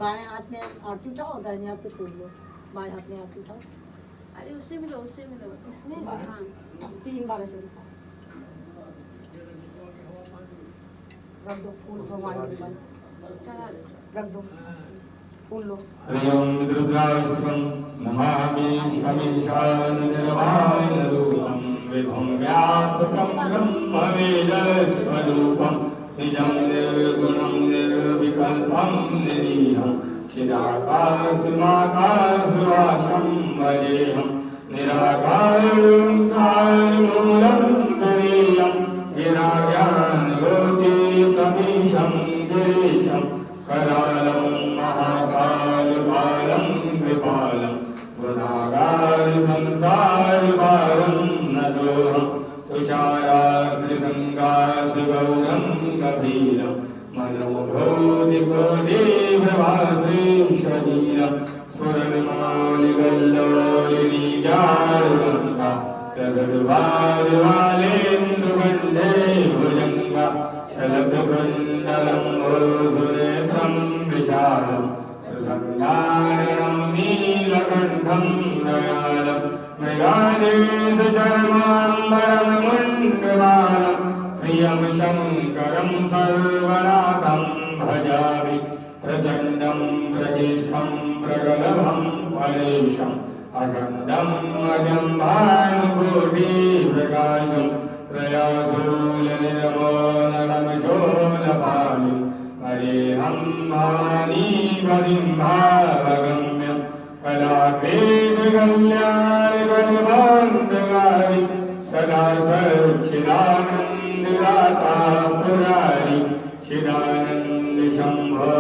बाएं हाथ में आरती उठाओ, दाहिने हाथ से खोल लो। बाएं हाथ में आरती उठाओ। अरे उससे मिलो इसमें। हाँ 3 बार ऐसे दिखाओ। रख दो फूल भगवान के ऊपर, रख दो फूल लो। हरिओम रुद्राष्टकं नमामि शमीशाननिर्वाणरूपं विभुं व्यापकं ब्रह्मवेदस्वरूपं निजं निर्गुणं निर्विकल्पं निरीहं चिदाकाशमाकाशवासं भजेऽहं निराकारं तुरीयं गिराज्ञानगोचीतमीशं गिरीशं करालं महाकालपालं कृपालं गुणागारसंसारभारं नतोऽहं तुषाराग्निसङ्गासगौरं गभीरं मनोभूतिकोटिप्रभासे शरीरं स्फुरणमालिवल्लोलिनीजारुगङ्गा प्रगटवादिवालेन्दुगण्डे भुजङ्गा चलतकुण्डलं भूधुरेत्रं विशालं प्रसन्नाननं नीलकण्ठं दयालं मृगादेशचर्माम्बरं मुण्डमालं प्रियं शङ्करं सर्वनाथं भजामि प्रचण्डं प्रदिष्टं प्रगलभं परेशम् अखण्डं अजं भानुकोटिप्रकाशं प्रयासोलनिरमोनलमशोलपाणि हरेहं भवानी पदिं भावगम्यं कलापेदकल्याणकलिभाण्डगारि सदा सच्चिदानन्ददाता पुरारि चिदानन्दशम्भो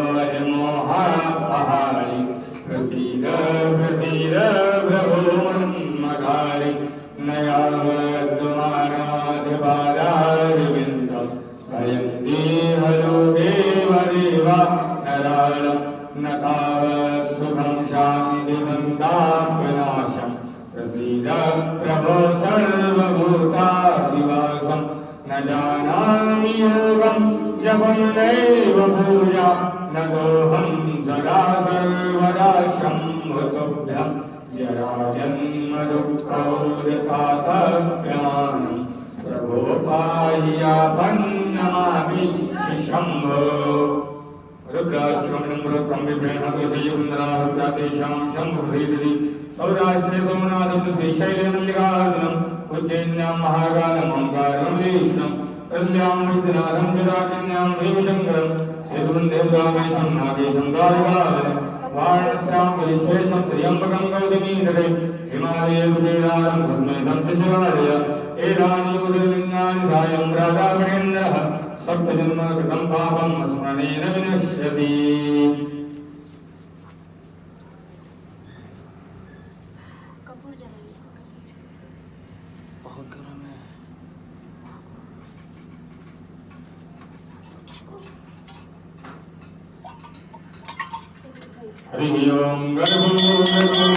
मोहापहारि प्रसीद प्रसीद प्रभो मन्मथारि नयावद्मानाधिपादारविन्दं भयं देहलोके देवा नरालं न तावत् सुखं शान्तिमन्दात्मनाशं प्रसीद प्रभो सर्वभूतादिवासं न जानामि योगं जपं नैव पूजा न दोहं सदा सर्वदा शम्भुतुभ्यं जराजन्मदुःखौरतापप्रमाणं प्रभो पाह्यापन्नमामि शम्भो रुद्राष्टकं नम्रोत्तम विभ्रेणदोषयुन्दराहत्यातेषां शम्भुभेदति सौराष्ट्रे सोमनाथं श्रीशैले मल्लिकार्जुनं उज्जैन्यां महाकालं ओंकारं विष्णुं कल्यां वैद्यनाथं जराकन्यां भीमशङ्करं श्रीवृन्देवतामेशं नागेशं द्वारकावनं वाराणस्यां विश्वेशं त्र्यम्बकं गौतमीतटे हिमालये कुबेरारं पद्मेशं च शिवालय एतानि ज्योतिर्लिङ्गानि सायं राधागणेन्द्रः सप्तजन्मकृतं पापं स्मरणेन विनश्यति। कपूर जलाइए। बहुत गर्म है। हरि ओम गणपतिं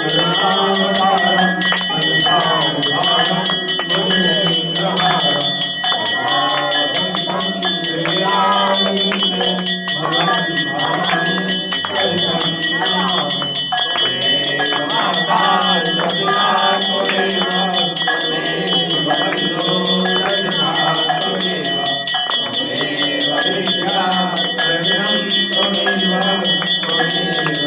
गणनामकारं मनसावधानं मुनिन्द्रहारं सदासंतं हृदयामिते भवन्ति भावानि सहितं नमामि। त्वमेव माता पिता त्वमेव त्वमेव बन्धो रक्षसा त्वमेव त्वमेव विद्या शरणं त्वमेव त्वमेव